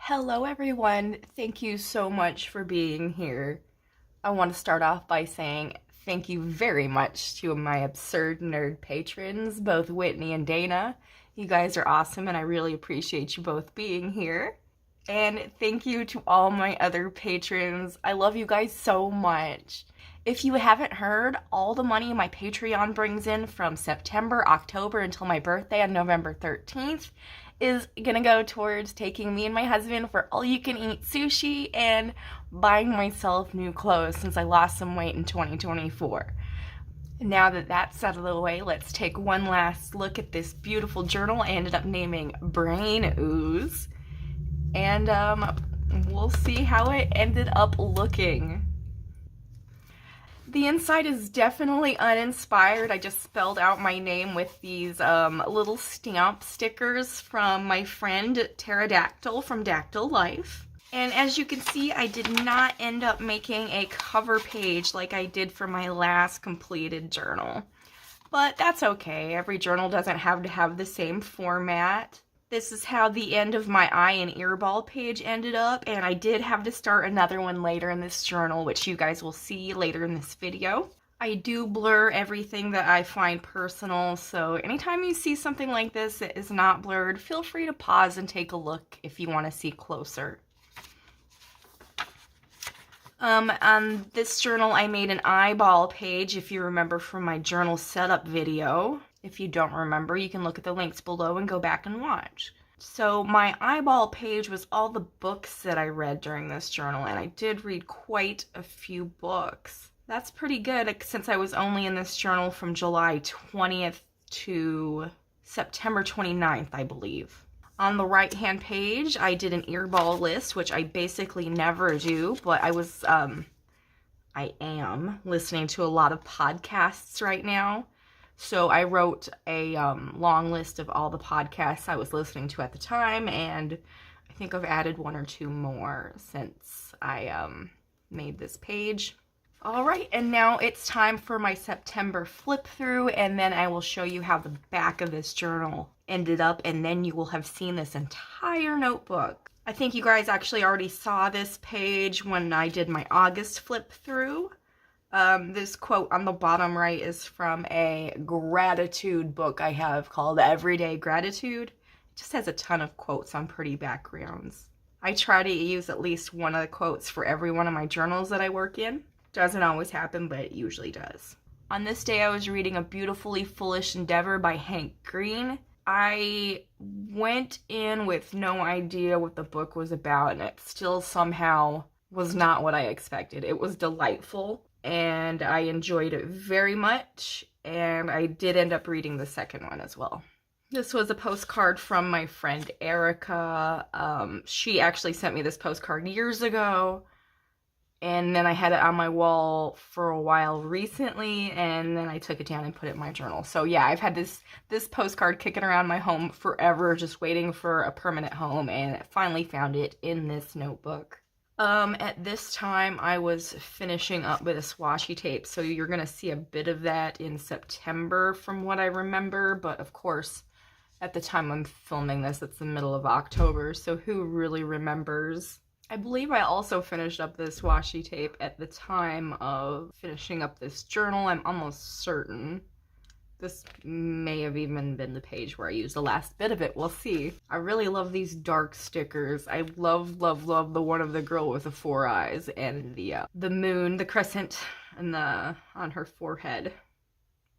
Hello everyone, thank you so much for being here. I want to start off by saying thank you very much to my absurd nerd patrons, both Whitney and Dana. You guys are awesome and I really appreciate you both being here. And thank you to all my other patrons. I love you guys so much. If you haven't heard, all the money my Patreon brings in from September, October until my birthday on November 13th is gonna go towards taking me and my husband for all-you-can-eat sushi and buying myself new clothes since I lost some weight in 2024. Now that that's out of the way, let's take one last look at this beautiful journal I ended up naming Brain Ooze. And we'll see how it ended up looking. The inside is definitely uninspired. I just spelled out my name with these little stamp stickers from my friend 𝓁𝑜𝓃𝓈 from Dactyl Life. And as you can see, I did not end up making a cover page like I did for my last completed journal. But that's okay. Every journal doesn't have to have the same format. This is how the end of my eye and earball page ended up, and I did have to start another one later in this journal, which you guys will see later in this video. I do blur everything that I find personal, so anytime you see something like this that is not blurred, feel free to pause and take a look if you want to see closer. On this journal, I made an eyeball page, if you remember from my journal setup video. If you don't remember, you can look at the links below and go back and watch. So my eyeball page was all the books that I read during this journal, and I did read quite a few books. That's pretty good since I was only in this journal from July 20th to September 29th, I believe. On the right-hand page, I did an earball list, which I basically never do, but I am listening to a lot of podcasts right now. So I wrote a long list of all the podcasts I was listening to at the time, and I think I've added one or two more since I made this page. Alright, and now it's time for my September flip through, and then I will show you how the back of this journal ended up, and then you will have seen this entire notebook. I think you guys actually already saw this page when I did my August flip through. This quote on the bottom right is from a gratitude book I have called Everyday Gratitude. It just has a ton of quotes on pretty backgrounds. I try to use at least one of the quotes for every one of my journals that I work in. Doesn't always happen, but it usually does. On this day, I was reading A Beautifully Foolish Endeavor by Hank Green. I went in with no idea what the book was about, and it still somehow was not what I expected. It was delightful, and I enjoyed it very much, and I did end up reading the second one as well. This was a postcard from my friend Erica. She actually sent me this postcard years ago, and then I had it on my wall for a while recently, and then I took it down and put it in my journal. So yeah, I've had this postcard kicking around my home forever, just waiting for a permanent home, and I finally found it in this notebook. At this time, I was finishing up with a washi tape, so you're gonna see a bit of that in September from what I remember, but of course, at the time I'm filming this, it's the middle of October, so who really remembers? I believe I also finished up this washi tape at the time of finishing up this journal. I'm almost certain. This may have even been the page where I used the last bit of it. We'll see. I really love these dark stickers. I love, love, love the one of the girl with the 4 eyes and the moon, the crescent, and on her forehead.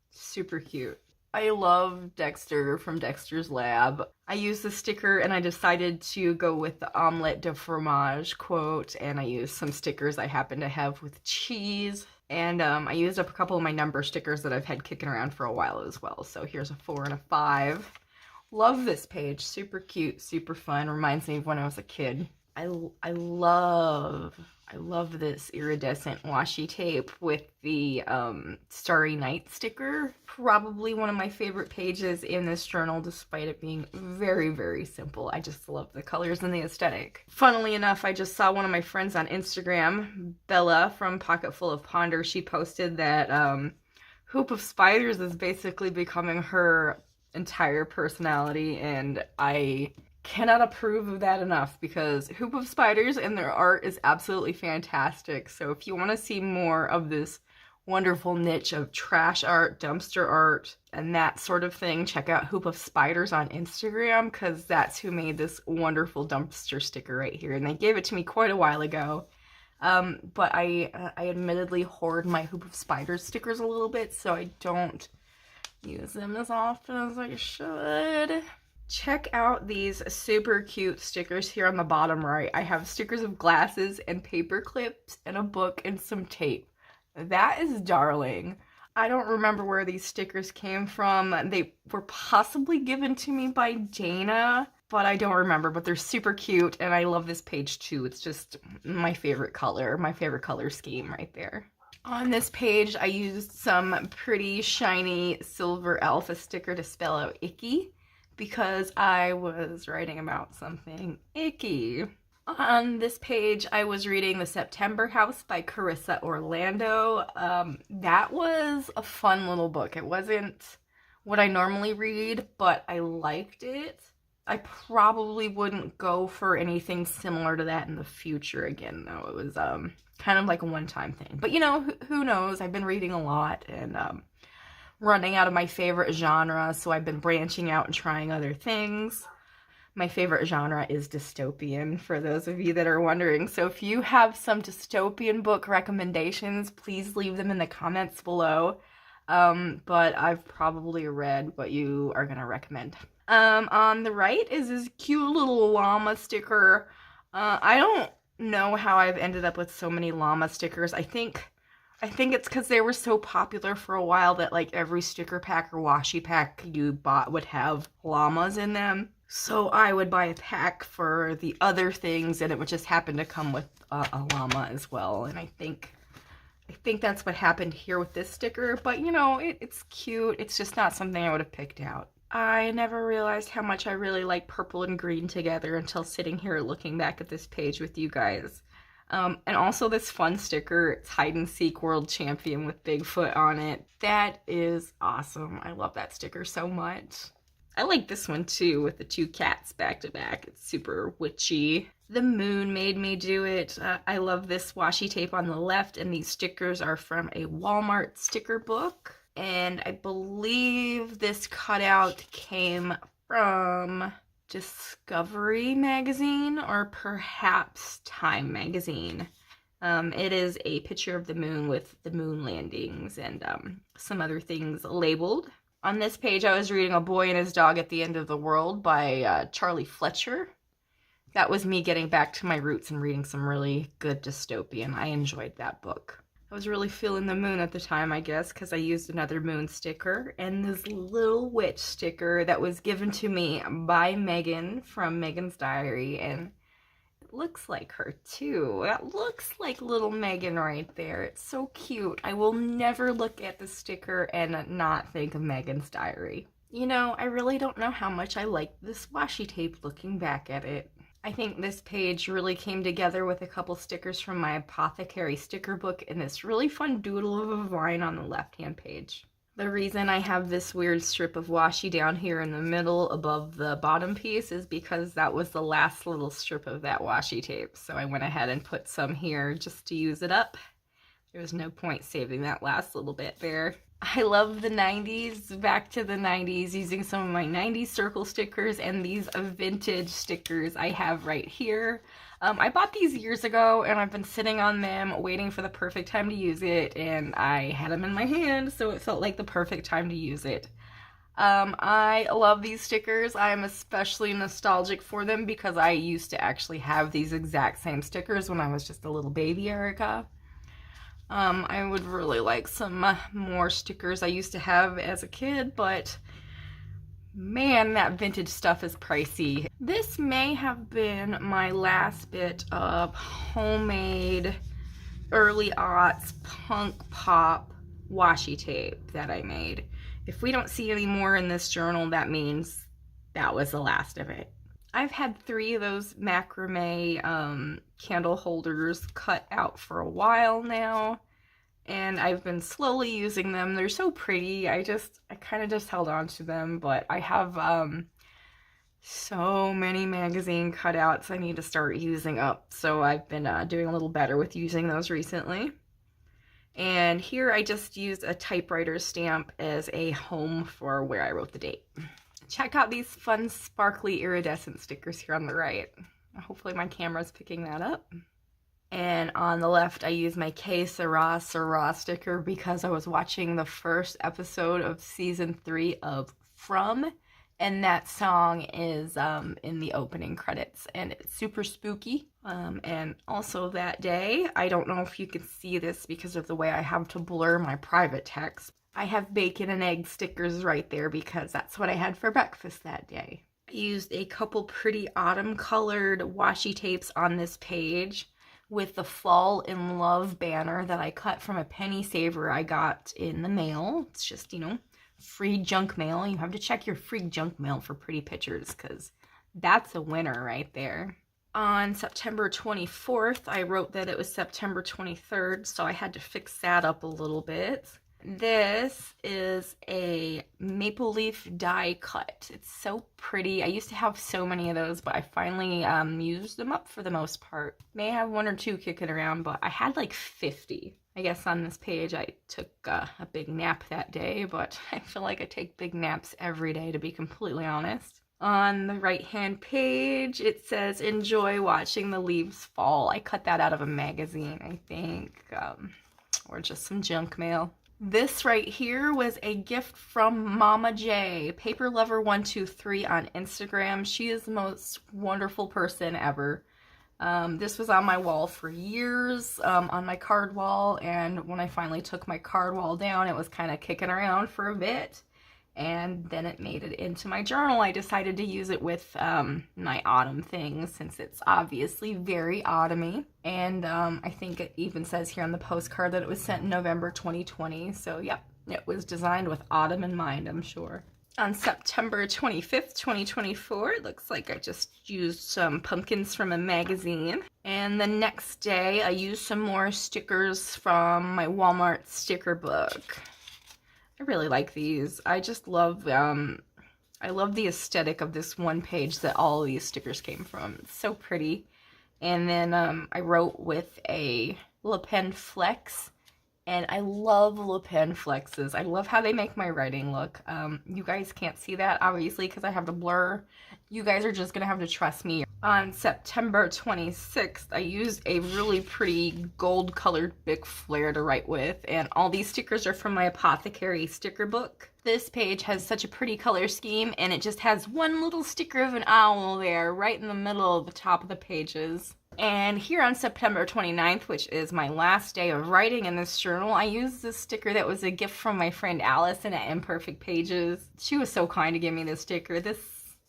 Super cute. I love Dexter from Dexter's Lab. I used the sticker and I decided to go with the 𝓁𝑜𝓃𝓈 quote, and I used some stickers I happen to have with cheese. And I used up a couple of my number stickers that I've had kicking around for a while as well. So here's a 4 and a 5. Love this page. Super cute, super fun. Reminds me of when I was a kid. I love this iridescent washi tape with the Starry Night sticker. Probably one of my favorite pages in this journal, despite it being very, very simple. I just love the colors and the aesthetic. Funnily enough, I just saw one of my friends on Instagram, Bella from Pocketful of Ponder. She posted that Hoop of Spiders is basically becoming her entire personality, and I cannot approve of that enough, because Hoop of Spiders and their art is absolutely fantastic. So if you want to see more of this wonderful niche of trash art, dumpster art, and that sort of thing, check out Hoop of Spiders on Instagram, because that's who made this wonderful dumpster sticker right here. And they gave it to me quite a while ago. But I admittedly hoard my Hoop of Spiders stickers a little bit, so I don't use them as often as I should. Check out these super cute stickers here on the bottom right. I have stickers of glasses and paper clips and a book and some tape. That is darling. I don't remember where these stickers came from. They were possibly given to me by Dana, but I don't remember, but they're super cute, and I love this page too. It's just my favorite color scheme right there. On this page, I used some pretty shiny silver alpha sticker to spell out icky, because I was writing about something icky. On this page, I was reading The September House by 𝓁𝑜𝓃𝓈. That was a fun little book. It wasn't what I normally read, but I liked it. I probably wouldn't go for anything similar to that in the future again, though. It was kind of like a one-time thing. But, you know, who knows? I've been reading a lot and running out of my favorite genre, so I've been branching out and trying other things. My favorite genre is dystopian, for those of you that are wondering. So if you have some dystopian book recommendations, please leave them in the comments below. But I've probably read what you are going to recommend. On the right is this cute little llama sticker. I don't know how I've ended up with so many llama stickers. I think it's because they were so popular for a while that like every sticker pack or washi pack you bought would have llamas in them. So I would buy a pack for the other things, and it would just happen to come with a llama as well. And I think that's what happened here with this sticker. But you know, it's cute. It's just not something I would have picked out. I never realized how much I really like purple and green together until sitting here looking back at this page with you guys. And also this fun sticker, it's Hide and Seek World Champion with Bigfoot on it. That is awesome. I love that sticker so much. I like this one too, with the two cats back to back. It's super witchy. The moon made me do it. I love this washi tape on the left, and these stickers are from a Walmart sticker book. And I believe this cutout came from Discovery magazine, or perhaps Time magazine. It is a picture of the moon with the moon landings and some other things labeled. On this page, I was reading A Boy and His Dog at the End of the World by Charlie Fletcher. That was me getting back to my roots and reading some really good dystopian. I enjoyed that book. I was really feeling the moon at the time, I guess, because I used another moon sticker and this little witch sticker that was given to me by Megan from Megan's Diary, and it looks like her too. That looks like little Megan right there. It's so cute. I will never look at the sticker and not think of Megan's Diary. You know, I really don't know how much I like this washi tape looking back at it. I think this page really came together with a couple stickers from my Apothecary sticker book and this really fun doodle of a vine on the left-hand page. The reason I have this weird strip of washi down here in the middle above the bottom piece is because that was the last little strip of that washi tape. So I went ahead and put some here just to use it up. There was no point saving that last little bit there. I love the 90s, back to the 90s, using some of my 90s circle stickers and these vintage stickers I have right here. I bought these years ago and I've been sitting on them waiting for the perfect time to use it, and I had them in my hand, so it felt like the perfect time to use it. I love these stickers. I am especially nostalgic for them because I used to actually have these exact same stickers when I was just a little baby Erica. I would really like some more stickers I used to have as a kid, but man, that vintage stuff is pricey. This may have been my last bit of homemade early aughts punk pop washi tape that I made. If we don't see any more in this journal, that means that was the last of it. I've had 3 of those macrame candle holders cut out for a while now, and I've been slowly using them. They're so pretty. I kind of just held on to them, but I have So many magazine cutouts I need to start using up, so I've been doing a little better with using those recently. And here I just used a typewriter stamp as a home for where I wrote the date. Check out these fun sparkly iridescent stickers here on the right. Hopefully my camera's picking that up. And on the left, I use my 𝓁𝑜𝓋𝓈 sticker because I was watching the first episode of season 3 of From, and that song is in the opening credits, and it's super spooky. And also that day, I don't know if you can see this because of the way I have to blur my private text. I have bacon and egg stickers right there because that's what I had for breakfast that day. I used a couple pretty autumn colored washi tapes on this page with the Fall in Love banner that I cut from a penny saver I got in the mail. It's just, you know, free junk mail. You have to check your free junk mail for pretty pictures because that's a winner right there. On September 24th, I wrote that it was September 23rd, so I had to fix that up a little bit. This is a maple leaf die cut. It's so pretty. I used to have so many of those, but I finally used them up for the most part. May have one or two kicking around, but I had like 50. I guess on this page I took a big nap that day, but I feel like I take big naps every day, to be completely honest. On the right-hand page, it says, "Enjoy watching the leaves fall." I cut that out of a magazine, I think, or just some junk mail. This right here was a gift from Mama J, Paper Lover 123 on Instagram. She is the most wonderful person ever. This was on my wall for years, on my card wall, and when I finally took my card wall down, it was kind of kicking around for a bit, and then it made it into my journal. I decided to use it with my autumn things since it's obviously very autumny. And I think it even says here on the postcard that it was sent in November 2020. So yep, it was designed with autumn in mind, I'm sure. On September 25th, 2024, it looks like I just used some pumpkins from a magazine. And the next day, I used some more stickers from my Walmart sticker book. I really like these. I just love, I love the aesthetic of this one page that all of these stickers came from. It's so pretty. And then I wrote with a Le Pen Flex, and I love Le Pen Flexes. I love how they make my writing look. You guys can't see that, obviously, because I have to blur. You guys are just going to have to trust me. On September 26th, I used a really pretty gold-colored Bic Flair to write with, and all these stickers are from my 𝓁𝑜𝓃𝓈 sticker book. This page has such a pretty color scheme, and it just has one little sticker of an owl there, right in the middle of the top of the pages. And here on September 29th, which is my last day of writing in this journal, I used this sticker that was a gift from my friend Allison at Imperfect Pages. She was so kind to give me this sticker. This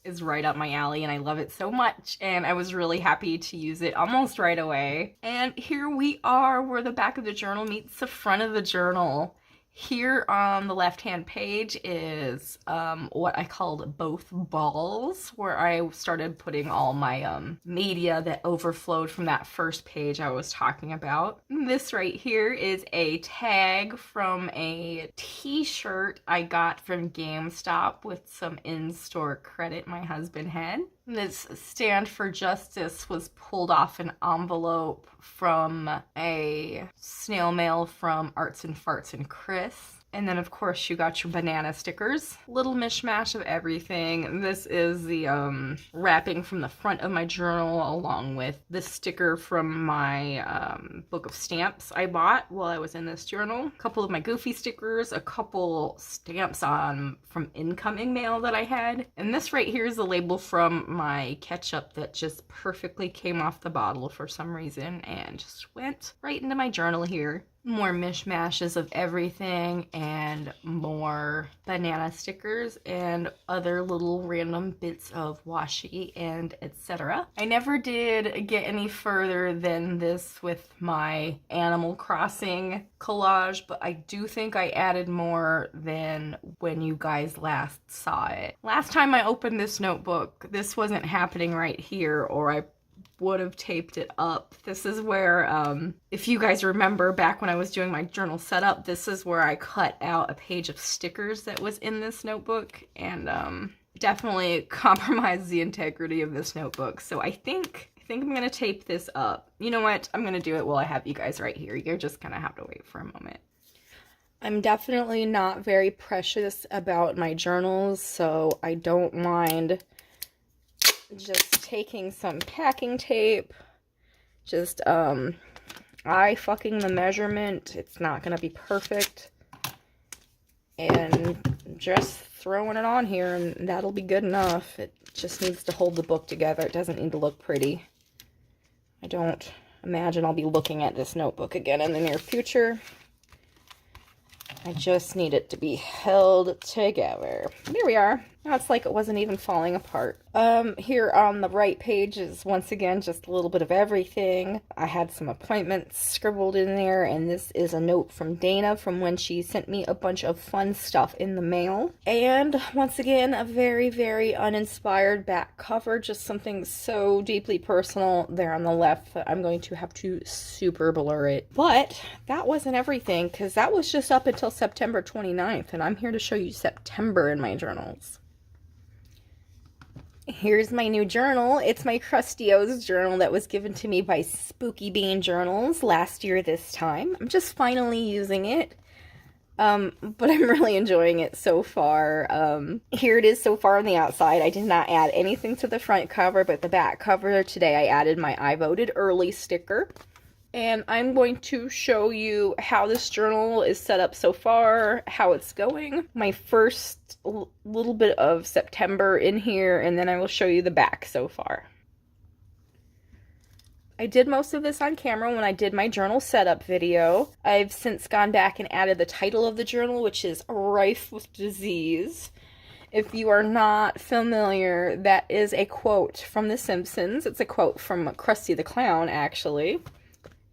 is right up my alley and I love it so much, and I was really happy to use it almost right away. And here we are where the back of the journal meets the front of the journal. Here on the left-hand page is what I called both balls, where I started putting all my media that overflowed from that first page I was talking about. This right here is a tag from a t-shirt I got from GameStop with some in-store credit my husband had. This Stand for Justice was pulled off an envelope from a snail mail from Arts and Farts and Chris. And then, of course, you got your banana stickers. Little mishmash of everything. This is the wrapping from the front of my journal, along with the sticker from my book of stamps I bought while I was in this journal. A couple of my Goofy stickers, a couple stamps from incoming mail that I had. And this right here is the label from my ketchup that just perfectly came off the bottle for some reason and just went right into my journal here. More mishmashes of everything and more banana stickers and other little random bits of washi and etc. I never did get any further than this with my Animal Crossing collage, but I do think I added more than when you guys last saw it. Last time I opened this notebook, this wasn't happening right here, or I would have taped it up. This is where, if you guys remember back when I was doing my journal setup, this is where I cut out a page of stickers that was in this notebook, and definitely compromised the integrity of this notebook. So I think I'm gonna tape this up. You know what? I'm gonna do it while I have you guys right here. You're just gonna have to wait for a moment. I'm definitely not very precious about my journals, so I don't mind just taking some packing tape, just eye fucking the measurement. It's not gonna be perfect, and just throwing it on here, and that'll be good enough. It just needs to hold the book together. It doesn't need to look pretty. I don't imagine I'll be looking at this notebook again in the near future. I just need it to be held together. There we are. Now it's like it wasn't even falling apart. Here on the right page is once again just a little bit of everything. I had some appointments scribbled in there, and this is a note from Dana from when she sent me a bunch of fun stuff in the mail. And once again, a very, very uninspired back cover, just something so deeply personal there on the left that I'm going to have to super blur it. But that wasn't everything, because that was just up until September 29th, and I'm here to show you September in my journals. Here's my new journal. It's my crusty Ooze journal that was given to me by Spooky Bean Journals last year this time. I'm just finally using it, but I'm really enjoying it so far. Here it is so far on the outside. I did not add anything to the front cover, but the back cover today I added my I voted early sticker. And I'm going to show you how this journal is set up so far, how it's going. My first little bit of September in here, and then I will show you the back so far. I did most of this on camera when I did my journal setup video. I've since gone back and added the title of the journal, which is Rife With Disease. If you are not familiar, that is a quote from The Simpsons. It's a quote from Krusty the Clown, actually.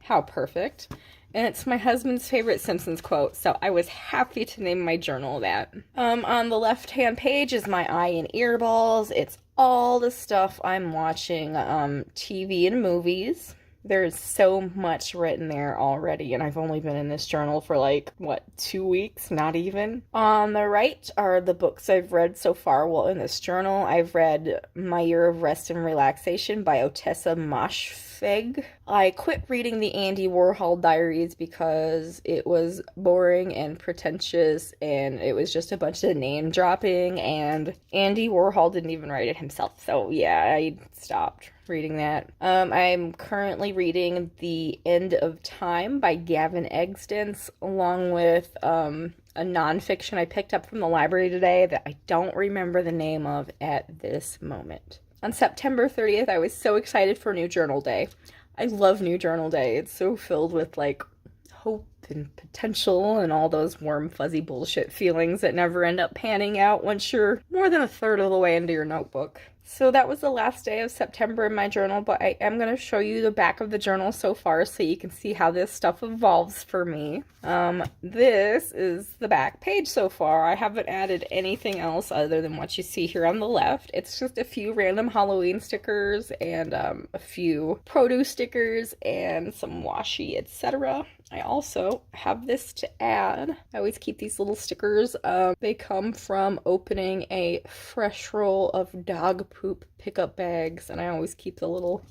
How perfect. And it's my husband's favorite Simpsons quote, so I was happy to name my journal that. On the left-hand page is my eye and ear balls. It's all the stuff I'm watching, TV and movies. There's so much written there already, and I've only been in this journal for like, what, 2 weeks? Not even. On the right are the books I've read so far while in this journal. I've read My Year of Rest and Relaxation by 𝓁𝑜𝓋𝑒. I quit reading the Andy Warhol diaries because it was boring and pretentious, and it was just a bunch of name dropping, and Andy Warhol didn't even write it himself, so yeah, I stopped reading that. I'm currently reading The End of Time by Gavin Eggston, along with a nonfiction I picked up from the library today that I don't remember the name of at this moment. On September 30th, I was so excited for New Journal Day. I love New Journal Day. It's so filled with, like, hope and potential and all those warm, fuzzy bullshit feelings that never end up panning out once you're more than a third of the way into your notebook. So that was the last day of September in my journal, but I am going to show you the back of the journal so far so you can see how this stuff evolves for me. This is the back page so far. I haven't added anything else other than what you see here on the left. It's just a few random Halloween stickers and a few produce stickers and some washi, etc. I also have this to add. I always keep these little stickers. They come from opening a fresh roll of dog poop pickup bags, and I always keep the little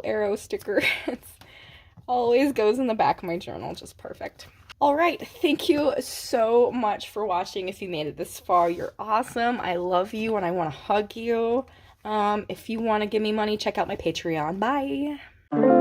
arrow sticker. It always goes in the back of my journal, just perfect. All right, thank you so much for watching. If you made it this far, you're awesome. I love you and I want to hug you. If you want to give me money, check out my Patreon. Bye.